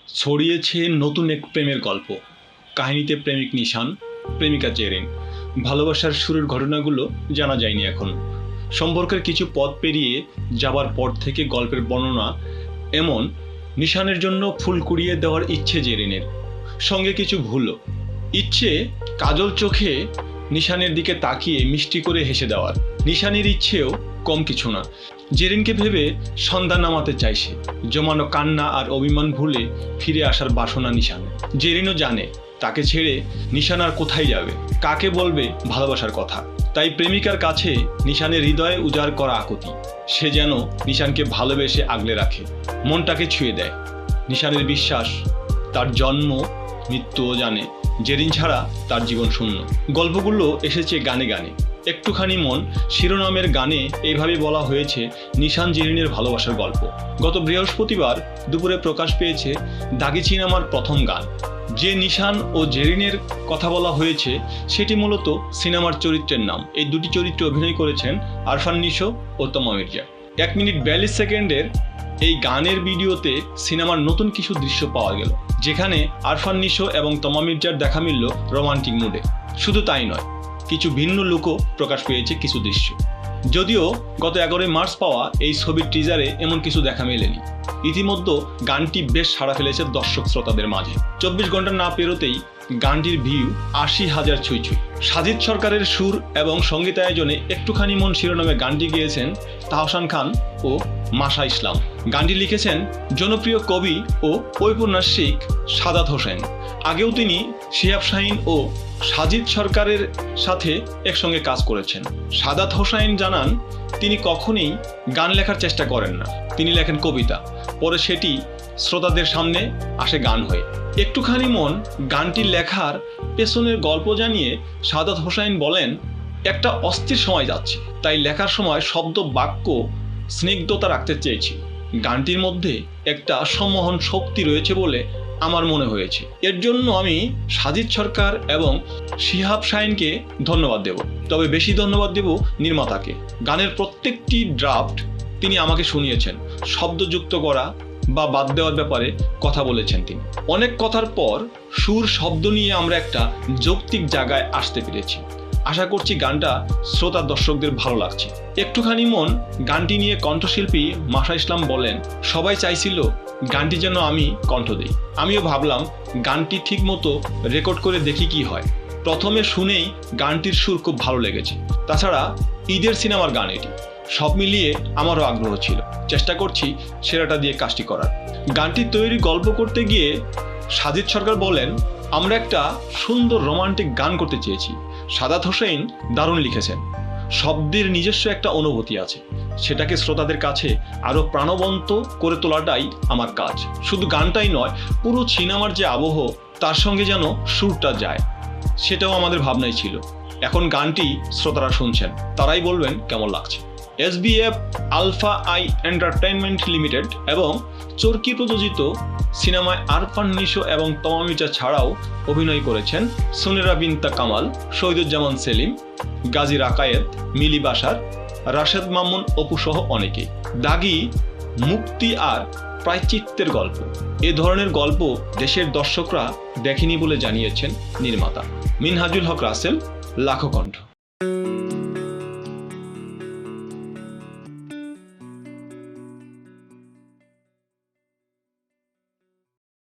ছড়িয়েছে নতুন এক প্রেমের গল্প। কাহিনীতে প্রেমিক নিশান, প্রেমিকা জেরিন। ভালোবাসার শুরুর ঘটনাগুলো জানা যায়নি এখন। সম্পর্কের কিছু পথ পেরিয়ে যাবার পর থেকে গল্পের বর্ণনা এমন। নিশানের জন্য ফুল কুড়িয়ে দেওয়ার ইচ্ছে জেরিনের, সঙ্গে কিছু ভুলও। ইচ্ছে কাজল চোখে নিশানের দিকে তাকিয়ে মিষ্টি করে হেসে দেওয়ার। নিশানের ইচ্ছেও কম কিছু না। জেরিনকে ভেবে সন্ধ্যা নামাতে চাইছে, জমানো কান্না আর অভিমান ভুলে ফিরে আসার বাসনা নিশান। জেরিনও জানে তাকে ছেড়ে নিশান আর কোথায় যাবে, কাকে বলবে ভালোবাসার কথা। তাই প্রেমিকার কাছে নিশানের হৃদয়ে উজাড় করা আকুতি। সে যেন নিশানকে ভালোবেসে আগলে রাখে, মনটাকে ছুঁয়ে দেয়। নিশানের বিশ্বাস তার জন্ম মৃত্যুও জানে, জেরিন ছাড়া তার জীবন শূন্য। গল্পগুলো এসেছে গানে গানে। একটুখানি মন শিরোনামের গানে এইভাবে বলা হয়েছে নিশান জেরিনের ভালোবাসার গল্প। গত বৃহস্পতিবার দুপুরে প্রকাশ পেয়েছে দাগি সিনেমার প্রথম গান। যে নিশান ও জেরিনের কথা বলা হয়েছে সেটি মূলত সিনেমার চরিত্রের নাম। এই দুটি চরিত্রে অভিনয় করেছেন আরফান নিশো ও তমা মির্জা। 1 মিনিট 42 সেকেন্ডের এই গানের ভিডিওতে সিনেমার নতুন কিছু দৃশ্য পাওয়া গেল, যেখানে আরফান নিশো এবং তমা মির্জার দেখা মিলল রোমান্টিক মুডে। শুধু তাই নয়, কিছু ভিন্ন লুকও প্রকাশ পেয়েছে কিছু দৃশ্য। যদিও গত 11 মার্চ পাওয়া এই ছবির টিজারে এমন কিছু দেখা মেলেনি। ইতিমধ্যে গানটি বেশ সাড়া ফেলেছে দর্শক শ্রোতাদের মাঝে। 24 ঘন্টা না পেরোতেই গানটির ভিউ 80,000 ছুঁই। সাজিদ সরকারের সুর এবং সঙ্গীতায়োজনে একটুখানি মন শিরোনামে গানটি গেয়েছেন তাহসান খান ও মাশা ইসলাম। গানটি লিখেছেন জনপ্রিয় কবি ও ঔপন্যাসিক সাদাত হোসেন। আগেও তিনি শিহাব শাহীন ও সাজিদ সরকারের সাথে একসঙ্গে কাজ করেছেন। সাদাত হোসেন জানান তিনি কখনোই গান লেখার চেষ্টা করেন না, তিনি লেখেন কবিতা, পরে সেটি শ্রোতাদের সামনে আসে গান হয়ে। একটুখানি মন গানটি লেখার পেছনের গল্প জানিয়ে সাদাত হোসেন বলেন, একটা অস্থির সময় যাচ্ছে, তাই লেখার সময় শব্দ বাক্য স্নিগ্ধতা রাখতে চেয়েছি। গানটির মধ্যে একটা সম্মোহন শক্তি রয়েছে বলে আমার মনে হয়েছে। এর জন্য আমি সাজিদ সরকার এবং শিহাব শাহীনকে ধন্যবাদ দেব, তবে বেশি ধন্যবাদ দেব নির্মাতাকে। গানের প্রত্যেকটি ড্রাফট তিনি আমাকে শুনিয়েছেন, শব্দযুক্ত করা বা বাদ দেওয়ার ব্যাপারে কথা বলেছেন তিনি। অনেক কথার পর সুর শব্দ নিয়ে আমরা একটা যৌক্তিক জায়গায় আসতে পেরেছি। আশা করছি গানটা শ্রোতা দর্শকদের ভালো লাগছে। একটুখানি মন গানটি নিয়ে কণ্ঠশিল্পী মাশা ইসলাম বলেন, সবাই চাইছিল গানটি যেন আমি কণ্ঠ দিই। আমিও ভাবলাম গানটি ঠিক মতো রেকর্ড করে দেখি কি হয়। প্রথমে শুনেই গানটির সুর খুব ভালো লেগেছে। তাছাড়া ঈদের সিনেমার গান এটি, সব মিলিয়ে আমারও আগ্রহ ছিল। চেষ্টা করছি সেরাটা দিয়ে কাজটি করার। গানটি তৈরি গল্প করতে গিয়ে সাজিদ সরকার বলেন, আমরা একটা সুন্দর রোমান্টিক গান করতে চেয়েছি। সাদাত হোসেন দারুণ লিখেছেন। শব্দের নিজস্ব একটা অনুভূতি আছে, সেটাকে শ্রোতাদের কাছে আরো প্রাণবন্ত করে তোলাটাই আমার কাজ। শুধু গানটাই নয়, পুরো সিনেমার যে আবহ তার সঙ্গে যেন সুরটা যায়, সেটাও আমাদের ভাবনাই ছিল। এখন গানটি শ্রোতারা শুনছেন, তারাই বলবেন কেমন লাগছে। SBF Alpha I Entertainment Limited এবং চরকি প্রযোজিত সিনেমায় আরফান নিশো এবং তমা মির্জা ছাড়াও অভিনয় করেছেন সুনেরা বিনতা কামাল, শহীদুজ্জামান সেলিম, গাজী রাকায়েত, মিলি বাশার, রাশেদ মামুন, অপু সহ অনেকে। দাগি মুক্তি আর প্রায়শ্চিত্তের গল্প। এ ধরনের গল্প দেশের দর্শকরা দেখেনি বলে জানিয়েছেন নির্মাতা। মিনহাজুল হক রাসেল, লাখো কণ্ঠ।